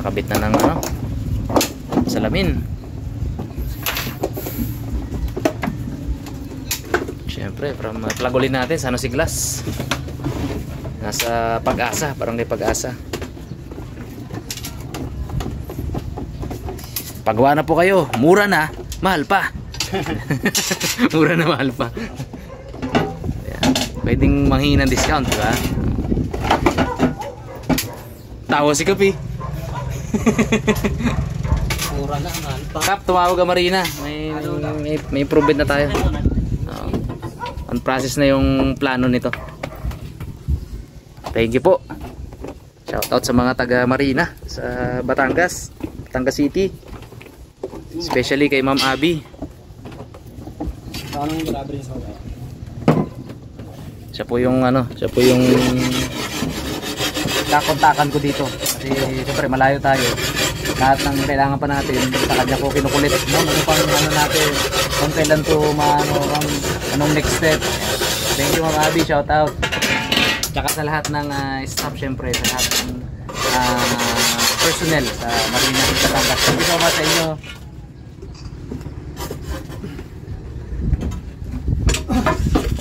Kakabit na ng ano, salamin. Siyempre, from plagulin natin sa Siglas. Nasa Pag-asa, parang kay Pag-asa. Pagawa na po kayo, mura na, mahal pa. Mura na, mahal pa. Ayan. Pwedeng manghingi ng discount, diba? Tawa si Kapi. Mura na, mahal pa. Kap, tumawag ka Marina. May improvement na tayo. On process na yung plano nito. Thank you po. Shout out sa mga taga Marina sa Batangas, Batangas City. Especially kay Ma'am Abby. Siya po yung ano, siya po yung kakontakan ko dito. Kasi siyempre malayo tayo. Lahat ng kailangan pa natin sa kanya ko kinukulit. No? Ano pang ano natin, kung kailan to anong next step. Thank you Ma'am Abby, shout out. Tsaka sa lahat ng staff syempre, sa lahat ng personnel sa Marina Batangas. Thank you so much sa inyo.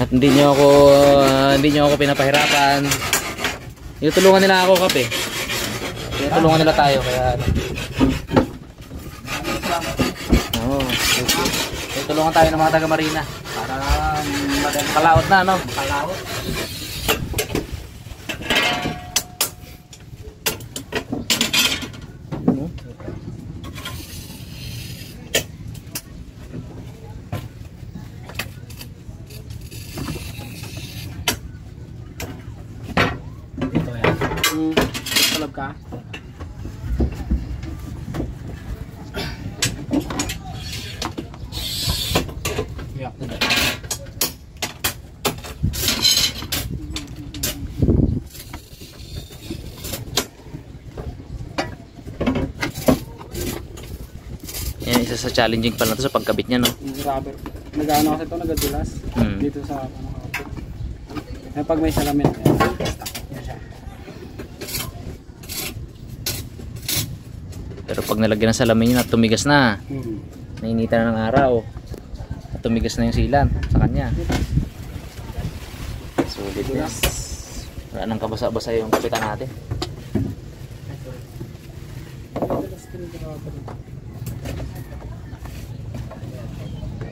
At hindi nyo ako pinapahirapan. Tinutulungan nila ako, Kape. Tinutulungan nila tayo kaya tinutulungan tayo ng mga taga Marina para makalaot na, no? Makalaot. Talab ka? Yeah. Yan, isa sa challenging pala to sa pagkabit niya, no? Rubber. Nag-ano kasi ito, nagadulas. Dito sa ano, pag may salamin. Pero pag nalagyan ng salamin yun at tumigas na, nainitan na ng araw at tumigas na yung silan sa kanya. Sulit yan. Wala nang kabasa-basa yung kapitan natin.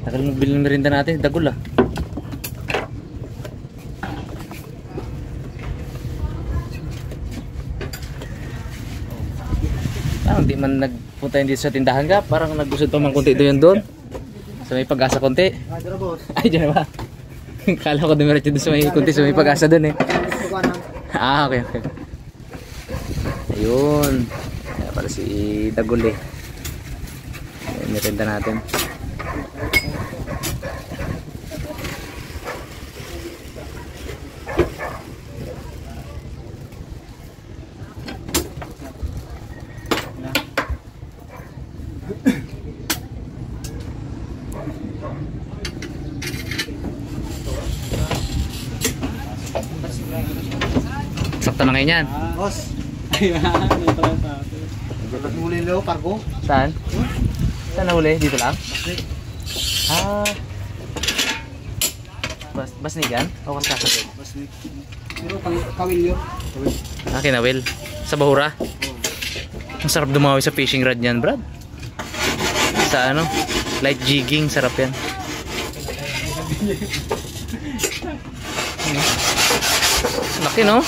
Tagal magbili ng merinda natin, dagol ah. Parang di man nagpunta yun dito sa tindahan ka, parang nagusod pa man konti doon doon. Sa may Pag-asa konti. Ay, dyan na ba? Kala ko dumiretso doon sa may konti, sa may Pag-asa doon eh. Ah, okay, okay. Ayun. Kaya pala si Dagol eh. Ayun, merinda natin. Sakto na ngayon yan. Boss. Ayan, ito lang sa atin. Dapat huli nyo, cargo. Saan? Saan nahuli? Dito lang? Ah. Basnigan? O kasakagod? Basnig. Pero kawil yun. Ah, kinawil. Sa Bahura? Ang sarap dumawi sa fishing rod niyan, Brad. Sa ano? Light jigging, sarap yan. Laki, no?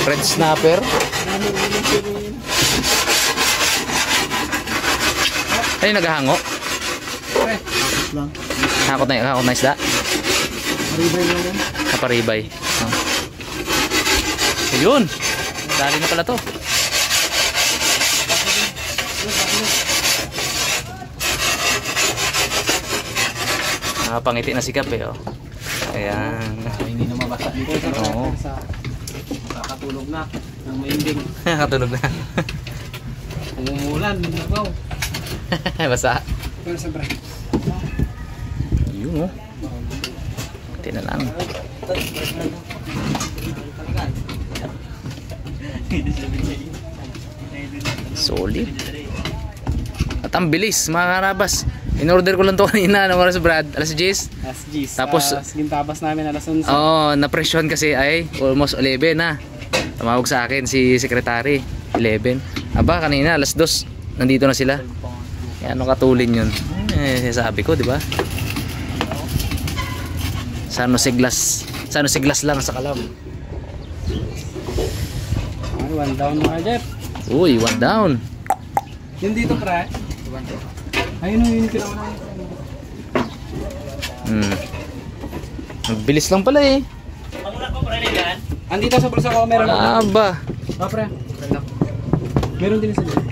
Red snapper. Ay, naghahango. Hakot na isda. Paribay na yan. Kaparibay. Oh. Ayun. Dali na pala to. Pangiti na si Kap eh. Oh. Ayan. Hindi na mabasa dito. Oo. Nakakatulog na. Nang mainding. Nakatulog na. Umuulan. Nakaw. Basa. Pero sa break. Yun oh. Kunti na lang. Solid. At ang bilis mga karabas. In-order ko lang to kanina ng oras Brad, alas 10. Alas 10. Tapos gintabas namin alas 11. na-presyon kasi ay almost 11 na. Tumawag sa akin si secretary, 11. Aba, kanina alas 2 nandito na sila. Ano katulin 'yun? Sabi ko, 'di ba? Sano siglas lang sa Kalam. Ay, 1 down mga Jeff. Uy, 1 down. Yung dito pre. Ayun yung kinawa namin. Bilis lang pala eh. Andito sa bulsa ko meron. Aba. Pre. Meron din sa dito.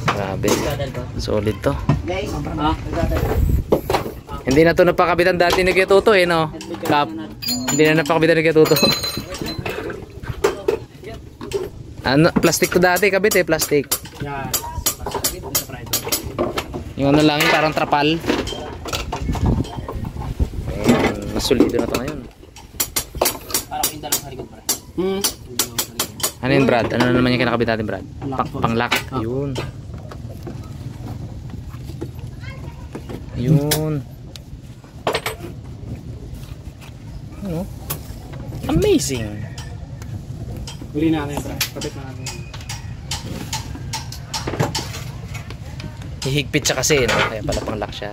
Grabe. Solid to. Hindi na to napakabitan dati ni Kuya Tuto eh no. Kap. Hindi na napakabitan ni Kuya Tuto. Ano, plastic to dati kabit eh, plastic. Yan. Yung ano lang, parang trapal. Ayan, masulido na to ngayon. Para ko yung dalawang sa likod pre. Ano yun Brad? Ano naman yung kinakabit natin Brad? Pang-lock. Yun. Yun. Ano? Amazing. Huli namin pre. Kapit na natin. Hihigpit siya kasi, no? Kaya pala pang-lock siya.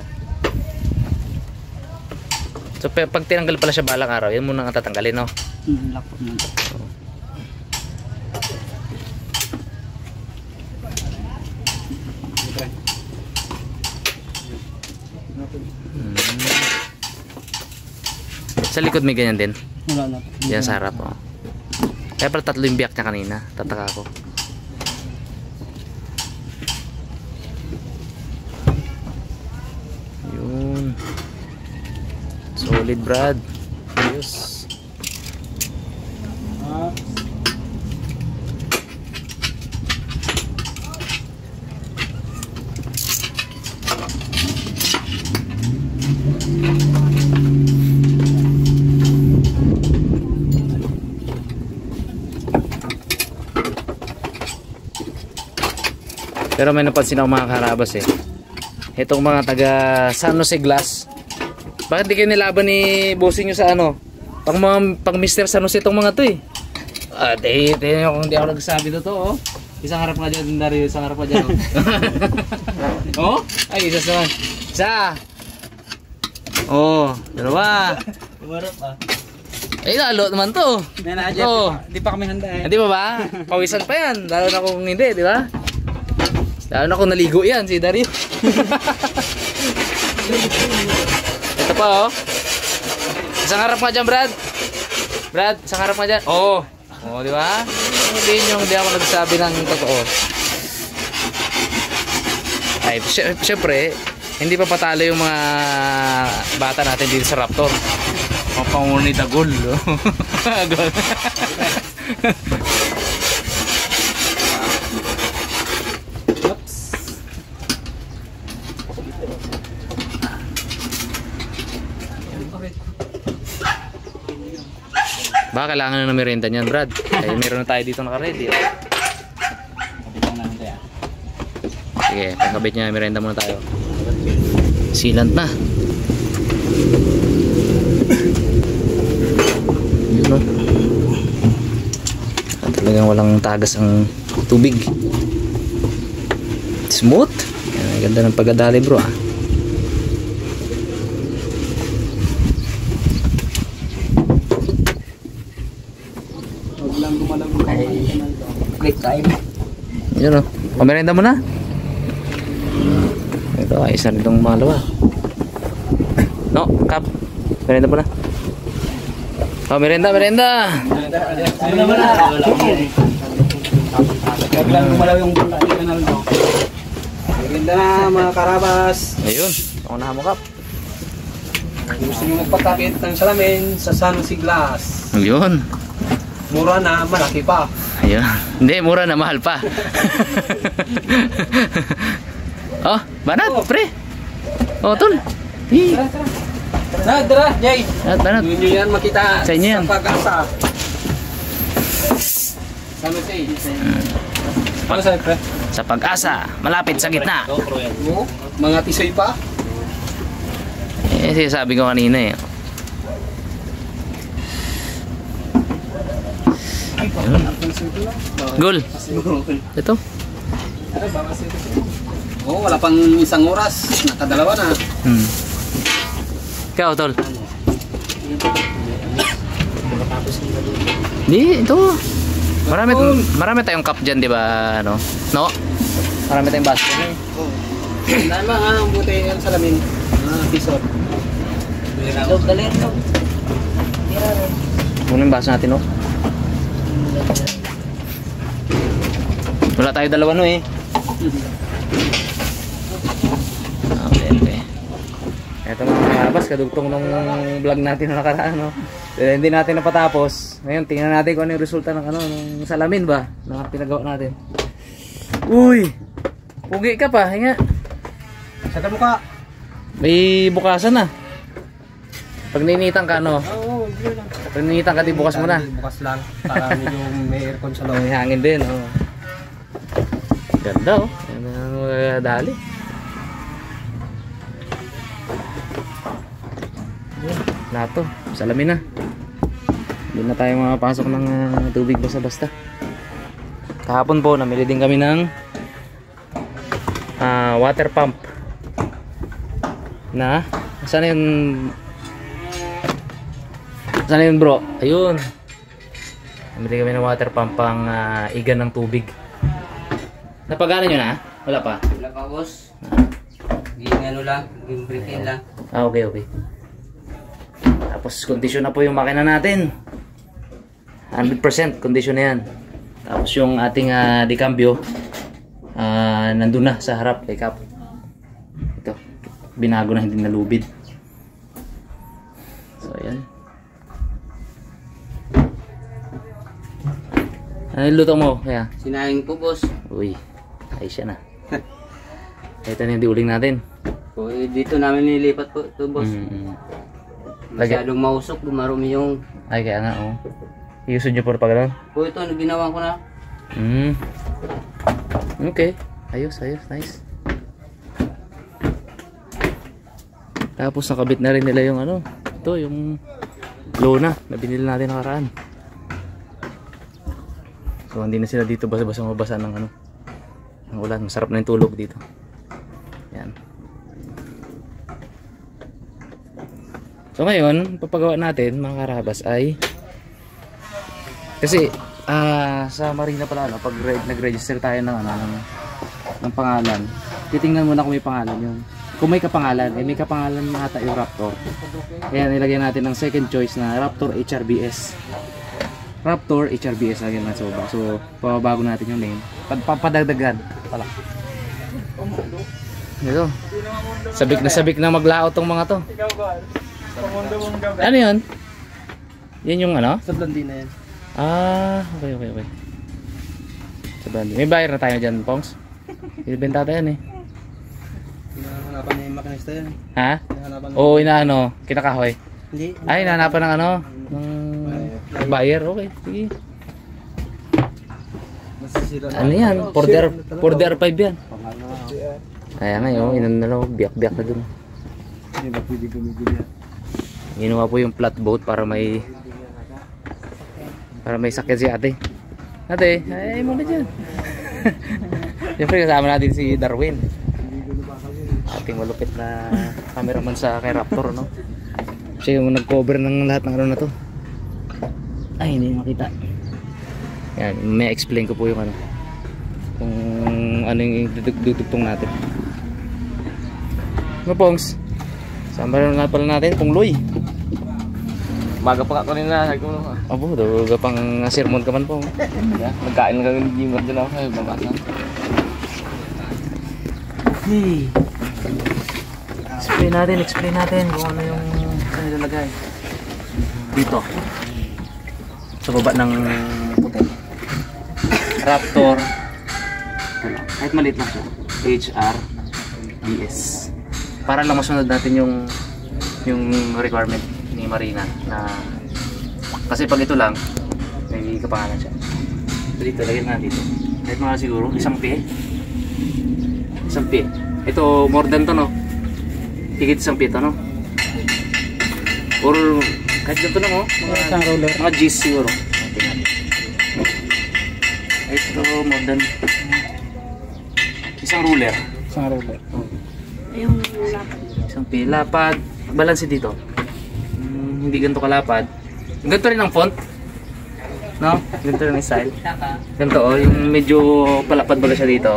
So pag tinanggal pala siya balang araw, yan muna ang tatanggalin, no? Lock po naman. Sa likod may ganyan din. Wala na. Yan sa harap, oh. Kaya pala 3 yung biyak niya kanina. Tataka ako. Yun. Solid Brad. Ayos. Pero may napansin ako mga karabas eh. Itong mga taga San Jose Glass. Bakit di kayo nilaban ni bossing nyo sa ano? Pang Mr. San Jose itong mga to eh. Tingnan nyo kung di ako nagsabi to oh. Isang harap nga dyan Dario, isang harap nga dyan oh. Oh? Ay, isa naman. Isa. Oh, dalawa. Umarap Eh, lalo naman to. Oh. Di pa kami handa eh. Hindi ba? Pawisan pa yan. Lalo na kung hindi, di ba? Lalo na kung naligo yan si Dario. Ito pa oh. Isang harap nga dyan Brad. Brad, isang harap nga dyan. Oo. Oo, di ba? Hindi ako nagsabi ng totoo. Ay, syempre, hindi pa patalo yung mga bata natin dito sa Raptor. Mapanguni dagol. Gol. Baka kailangan na ng merienda niyan, Brad. Ay, meron na tayo dito naka-ready. Sige, pagkabit niya, merienda muna tayo. Sealant na. Yun o. Talagang walang tagas ang tubig. Smooth. Yan, ganda ng pagdadali bro ah. Click time. Yun o. Pamerenda mo na. Ito ay isa rin itong malawa. No, Kap. Merenda mo na. Oh, merenda. Ano naman na? Huwag lang gumalaw yung kanal mo. Merenda na mga karabas. Ayun. Ako na mo, Kap. Gusto nyo magpakakit ng salamin sa San Jose Glass. Ayun. Mura na, malaki pa. Ayun. Hindi, mura na, mahal pa. Oh, banat, pre. Oh, tol. Tara, Jay. Banat. Yun yan makita Sa inyo yan. sa pag-asa. San Jose. Ano sa'yo, pre? Sa Pag-asa, malapit sa gitna. Oo, mga tisoy pa. Sabi ko kanina eh. Gol. Ito. Oo, wala pang isang oras. Nakadalawa na. Ikaw, tol. Di, ito. Marami tayong cup dyan, di ba? Ano? No? Marami tayong basket. Oo. Dahil mga ang buti yung salamin. Pisot. Muna yung baso natin, no? Wala tayo dalawa, no eh. Okay. Ito mga kabas, kadugtong ng vlog natin na nakaraan, no? Hindi natin napatapos. Ngayon, tingnan natin kung ano yung resulta ng ano, ng salamin ba na pinagawa natin. Uy! Pugi ka pa, hinga. Sa mukha. May bukasan na. Pag nainitan ka, no? Oo, yun lang. Pag nainitan ka, di bukas mo na. Bukas lang. Para medyo may aircon sa loob. May hangin din, oh. Ganda, oh. Yan ang dali. Lato, salamin na. Hindi na tayo makapasok ng tubig basta-basta. Kahapon po, namili din kami ng water pump. Na, sana yun bro? Ayun. Namili kami ng water pump pang igan ng tubig. Napagana nyo na? Wala pa? Wala pa, boss. Ano lang, yung break-in lang. Okay. Tapos kondisyon na po yung makina natin. 100% kondisyon na yan. Tapos yung ating decambio nandun na sa harap kay Cap. Ito, binago na, hindi nalubid. So ayan. Ano yung luto mo? Kaya? Sinahing po, boss. Uy, ayos siya na. Ito na yung diuling natin. So, dito namin nilipat po ito, boss. Masyadong mausok, bumarumi yung... Ay, kaya nga, oh. Iusod nyo po pa gano'n? Po, ito, ginawa ko na. Okay. Ayos, nice. Tapos nakabit na rin nila yung ano, ito yung lona na binili natin nakaraan. So hindi na sila dito basa-basa mabasa ng ano, ng ulan. Masarap na yung tulog dito. Yan. So ngayon, papagawa natin mga karabas ay kasi sa marina pala pag nag-register tayo ng ng pangalan, titingnan muna kung may pangalan yun. Kung may kapangalan, may kapangalan ata yung Raptor. Kaya nilagyan natin ng second choice na Raptor HRBS. Raptor HRBS lagyan na soba. So, pababago natin yung name. Padagdagan pala. Ito. Sabik na maglaot tong mga to. Ano yun? Yan yung ano? Sa Blandina yan. Okay. Sa Blandina. May bayar na tayo dyan, Pongs. Ibenta tayo yan eh. Hinahanapan niya yung makinista yan. Ha? Oo, inaano. Kinakahoy. Hindi. Ay, hinahanapan ng ano? Ng buyer. Okay, sige. Ano yan? Porder 5 yan. Kaya ngayon, inanalo, biyak-biyak na dun. Hindi ba pwede gumigil yan? Ginawa po yung flat boat para may sakyan si ate. Ate, ay muna dyan. Siyempre kasama natin si Darwin. Ating malupit na cameraman sa kay Raptor, no? Siya yung nag-cover ng lahat ng ano na to. Ay, hindi makita. Yan, may explain ko po yung ano. Kung ano yung dudugtong natin. Ano, Pongs? Samba na nga pala natin, Pungloy. Maga pa ka kanina. Abo, duga pang sermon ka man po. Magkain ka ng gimmer dyan ako. Ay, babasa. Hey. Explain natin kung ano yung nilalagay. Dito. Sa baba ng puti. Raptor. Kahit maliit lang siya. HRBS. Para lang masunod natin yung requirement ni Marina na kasi pag ito lang may kapangalan siya. Dito, lagyan natin dito. Kahit mga siguro, isang pie. Isang pie. Ito, more than to, no? Higit isang pie to, no? Or, kahit ganito lang, oh. Isang roller. Mga G's siguro. Ito, more than isang ruler. Isang roller. Isang pie. Lapad. Balanse dito. Hindi ganito kalapad. Ganito rin ang font. No? Ganito rin ang style. Ganito, oh. Yung medyo palapad baga siya dito.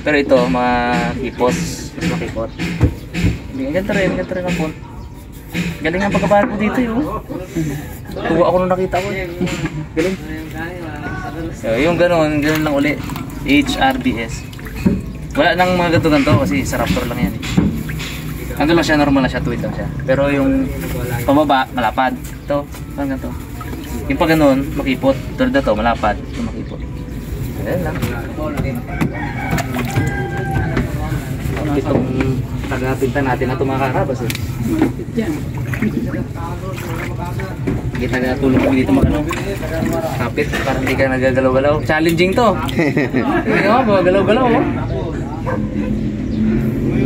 Pero ito, makipos. Mas makipot. Ganito rin ang font. Galing ang pagkabahan ko dito, yun. Tuwa ako nung nakita ko. Galing. So, yung ganun lang uli. HRBS. Wala nang mga ganto-ganto kasi sa Raptor lang yan. Ano lang siya, normal na siya, tuwid lang siya. Pero yung pababa, malapad. Ito, parang ganito. Yung pag ganun, makipot. Tulad na to, malapad. Ito makipot. Ganyan lang. Itong taga-pinta natin na ito mga karabas eh. Hindi taga-tulong kami dito mag-ano. Kapit, parang hindi ka nagagalaw-galaw. Challenging to. Hindi nga, galaw-galaw oh.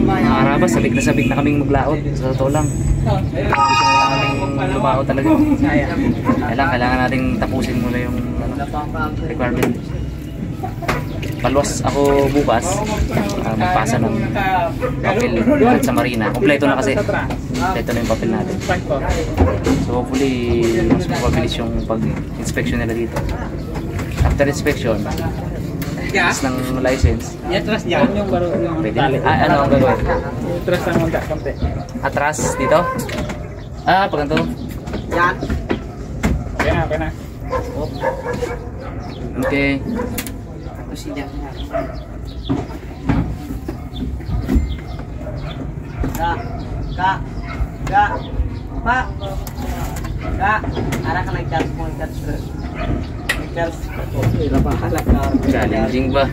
Mga karabas, sabik na kaming maglaot. Sa totoo lang. Gusto na kaming lumaot talaga. Kailangan nating tapusin muna yung requirement. Paluwas ako bukas, magpasa ng papel sa Marina. Kompleto na kasi. Kompleto na yung papel natin. So hopefully, mas mapabilis yung pag-inspection nila dito. After inspection, is ng license. Atras dyan yung baro yung tali. Ano ang gagawin? Atras ang mga konti. Atras dito? Pag ganito? Yan. Okay na. Okay. Ara ka nag-charge mo, Challenging ba?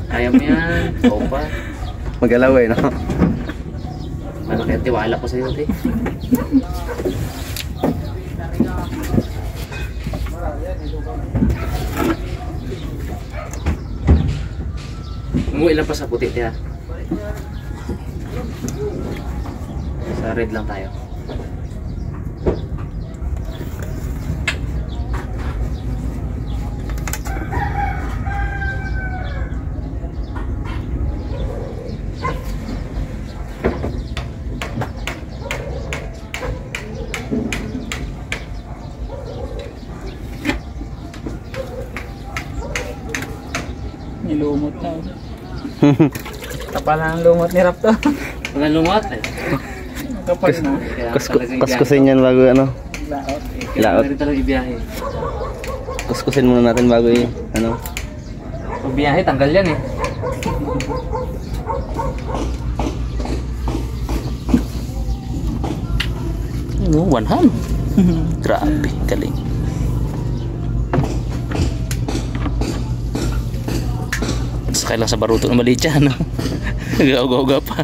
Kaya mo yan. Oo pa. Magalaw eh, no? Malaki ang tiwala ko sa'yo, te. Umuwi lang pa sa puti, te, ha? Sa red lang tayo. Nilumot na. Kapal ang lumot ni Raptor. Mga lumot, eh. Kapal na. Kuskusin yan bago ano. Laot. Kailangan rin talagang ibiyahe. Kuskusin muna natin bago ano. Pag biyahe, tanggal yan eh. Ano, 100. Grabe, galing. Sakay lang sa baruto na maliit siya, no? Gauga-uga pa.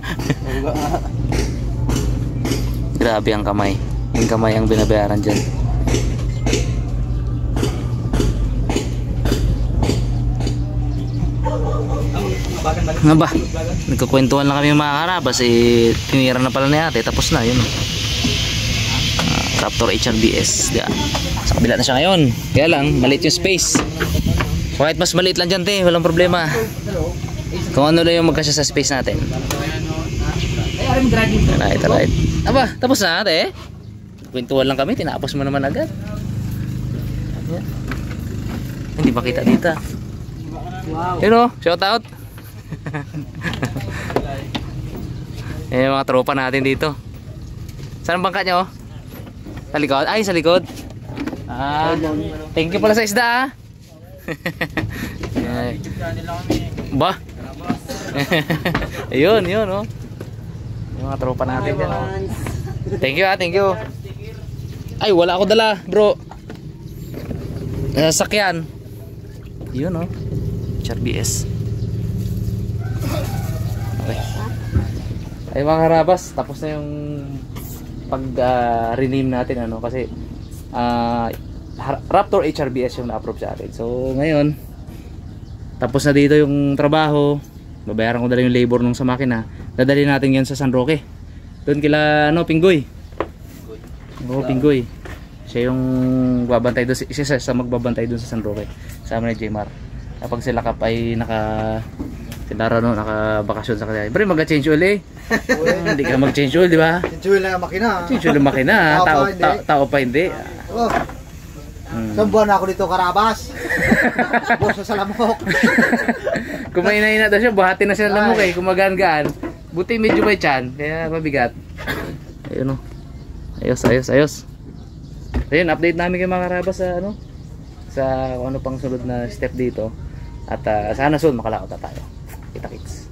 Grabe ang kamay. Yung kamay ang binabayaran dyan. Nga ba? Nagkakwentuhan lang kami yung mga karabas eh, tinira na pala ni ate, tapos na yun. Raptor HRBS. Sa kabila na siya ngayon. Kaya lang, maliit yung space. Kahit mas maliit lang dyan, te, walang problema. Kung ano lang yung magkasya sa space natin. Alright. Aba, tapos na ate. Kwentuhan lang kami, tinapos mo naman agad. Hindi makita dito. Wow. Yun o, shout out. Yung mga tropa natin dito. Saan ang bangka nyo? Sa likod? Ay, sa likod. Thank you pala sa isda. Ba? Ayun oh. Yung mga tropa natin dyan. Thank you. Ay, wala ako dala, bro. Sasakyan. Yun oh. HRBS. Okay. Ay mga karabas, tapos na yung pag-rename natin ano kasi Raptor HRBS yung na-approve sa atin. So ngayon, tapos na dito yung trabaho, babayaran ko na lang yung labor nung sa makina, dadali natin yan sa San Roque. Doon kila ano, Pinggoy. Oo, Pinggoy. Siya yung babantay doon, isa sa magbabantay doon sa San Roque. Sama ni Jmar. Kapag sila kap ay naka-bakasyon sa kanila. Pero mag-change oil eh. Hindi ka mag-change oil, di ba? Change oil lang ang makina. Change oil ang makina. Tao pa hindi. Oh. Isang buwan na ako dito karabas. Boss sa lamok. Kung may na daw siya, buhati na siya ng lamok eh. Kung magaan-gaan. Buti medyo may tiyan, kaya mabigat. Ayun o. Ayos. Ayun, update namin kay mga karabas sa ano, sa kung ano pang sunod na step dito. At sana soon makalakot na tayo. Kita kits.